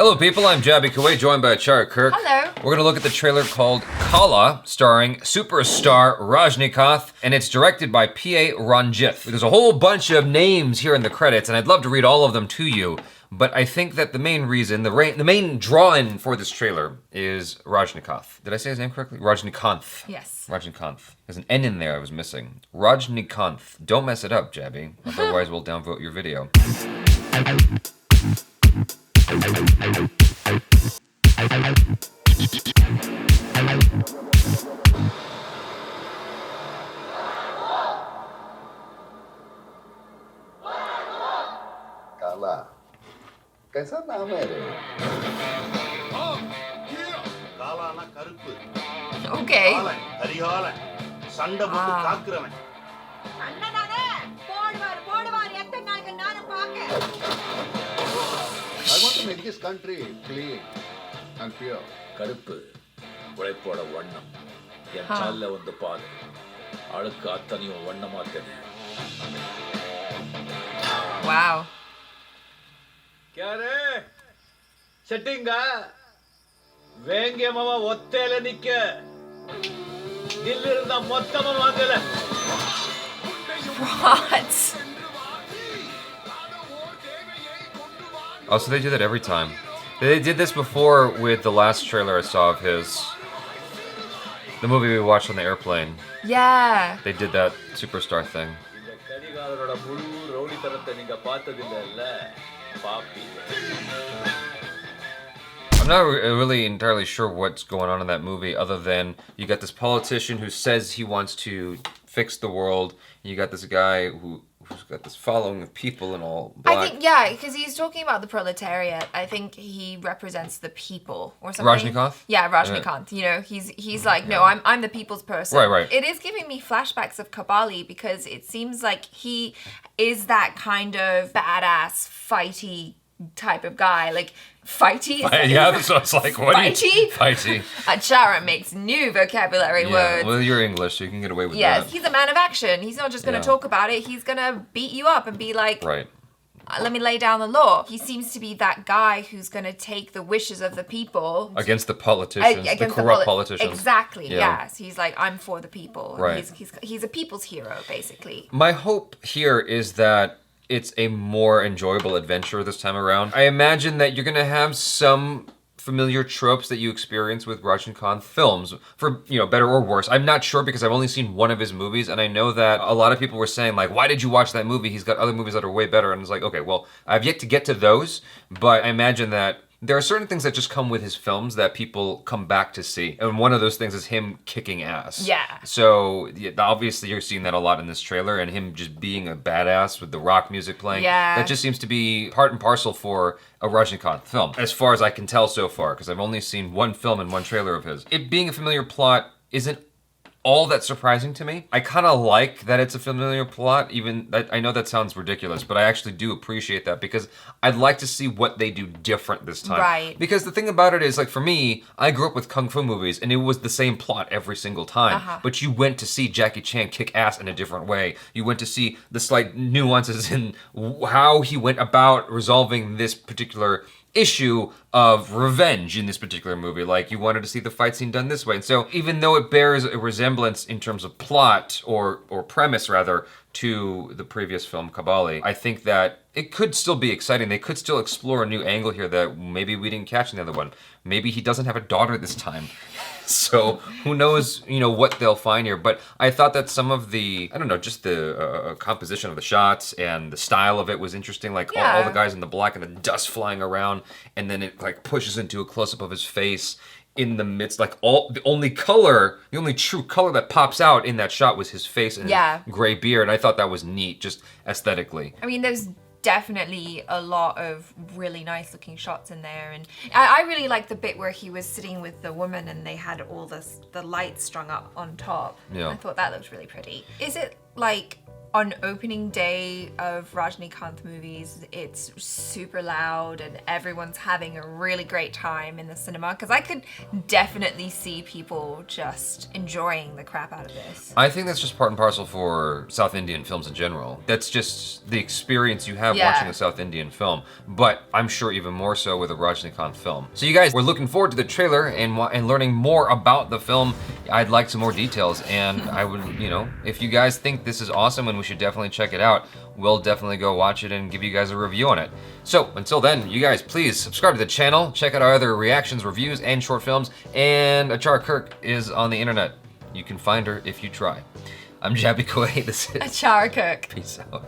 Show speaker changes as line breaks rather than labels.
Hello people, I'm Jaby Koay, joined by ACHARA KIRK.
Hello.
We're gonna look at the trailer called KAALA, starring superstar Rajinikanth, and it's directed by P.A. Ranjan. There's a whole bunch of names here in the credits, and I'd love to read all of them to you, but I think that the main reason, the main draw-in for this trailer is Rajinikanth. Did I say his name correctly? Rajinikanth.
Yes.
Rajinikanth. There's an N in there I was missing. Rajinikanth. Don't mess it up, Jaby. Otherwise we'll downvote your video.
काला कैसा नाम है रे
काला ना करुப்பு
Okay.
हरिहालन சண்டை போட்டு காக்குறவன்
அண்ணனானே போடுவார் எத்தனை நாளைக்கு நானும் பாக்க
I want to make this country clean and pure.
கருப்பு உழைப்போட வண்ணம் என் சால்ல வந்து பாரு அழுக்கு அத்தனையும் வண்ணமாத்தேன்
Wow.
क्या रे செட்டிங்கா வேங்க மாமா ஒத்தேல நிக்க தில்லிருந்த மொத்தமா வாங்கல
What?
Oh, so they do that every time. They did this before with the last trailer I saw of his. The movie we watched on the airplane.
Yeah.
They did that superstar thing.
இந்த கடிகாரரோட முழு ரவுடித்தனத்தை நீங்க பார்த்ததில்ல பாப்பி
I'm not really entirely sure what's going on in that movie other than you got this politician who says he wants to fix the world. You got this guy who's got this following of people and all black.
I think, yeah, because he's talking about the proletariat. I think he represents the people or something.
Rajinikanth?
Yeah, Rajinikanth. You know, he's like, no, I'm the people's person.
Right.
It is giving me flashbacks of Kabali because it seems like he is that kind of badass, fighty type of guy. Like, fighty?
Yeah, so it's like, what
Fighty?
Fighty.
ACHARA makes new vocabulary words.
Well, you're English, so you can get away with
Yes,
that.
he's a man of action. He's not just going to talk about it. He's going to beat you up and be like,
Right.
let me lay down the law. He seems to be that guy who's going to take the wishes of the people.
Against the politicians, the corrupt politicians.
Exactly,
Yeah.
yes. He's like, I'm for the people.
Right.
He's a people's hero, basically.
My hope here is that it's a more enjoyable adventure this time around. I imagine that you're gonna have some familiar tropes that you experience with Rajinikanth films, for, you know, better or worse. I'm not sure because I've only seen one of his movies, and I know that a lot of people were saying, like, why did you watch that movie? He's got other movies that are way better. And it's like, okay, well, I've yet to get to those, but I imagine that there are certain things that just come with his films that people come back to see. And one of those things is him kicking ass.
Yeah.
So, yeah, obviously you're seeing that a lot in this trailer, and him just being a badass with the rock music playing.
Yeah.
That just seems to be part and parcel for a Rajinikanth film, as far as I can tell so far, because I've only seen one film and one trailer of his. It being a familiar plot isn't all that surprising to me. I kind of like that it's a familiar plot, even that I know that sounds ridiculous, but I actually do appreciate that because I'd like to see what they do different this time.
Right.
Because the thing about it is, like, for me, I grew up with Kung Fu movies and it was the same plot every single time, but you went to see Jackie Chan kick ass in a different way. You went to see the slight nuances in how he went about resolving this particular issue of revenge in this particular movie. Like, you wanted to see the fight scene done this way. And so even though it bears a resemblance in terms of plot or premise rather to the previous film Kabali, I think that it could still be exciting. They could still explore a new angle here that maybe we didn't catch in the other one. Maybe he doesn't have a daughter this time. So who knows, you know, what they'll find here. But I thought that some of the, I don't know, just the composition of the shots and the style of it was interesting. Like all the guys in the black and the dust flying around, and then it like pushes into a close-up of his face in the midst, like the only true color that pops out in that shot was his face and his gray beard. And I thought that was neat, just aesthetically.
I mean, there's definitely a lot of really nice looking shots in there, and I really like the bit where he was sitting with the woman and they had all the lights strung up on top.
Yeah.
I thought that looked really pretty. Is it like on opening day of Rajinikanth movies, it's super loud and everyone's having a really great time in the cinema, because I could definitely see people just enjoying the crap out of this.
I think that's just part and parcel for South Indian films in general. That's just the experience you have watching a South Indian film, but I'm sure even more so with a Rajinikanth film. So you guys, we're looking forward to the trailer and learning more about the film. I'd like some more details, and I would, you know, if you guys think this is awesome and we should definitely check it out, we'll definitely go watch it and give you guys a review on it. So until then, you guys, please subscribe to the channel, check out our other reactions, reviews, and short films, and ACHARA KIRK is on the internet. You can find her if you try. I'm Jaby Koay, this is
ACHARA KIRK.
Peace out.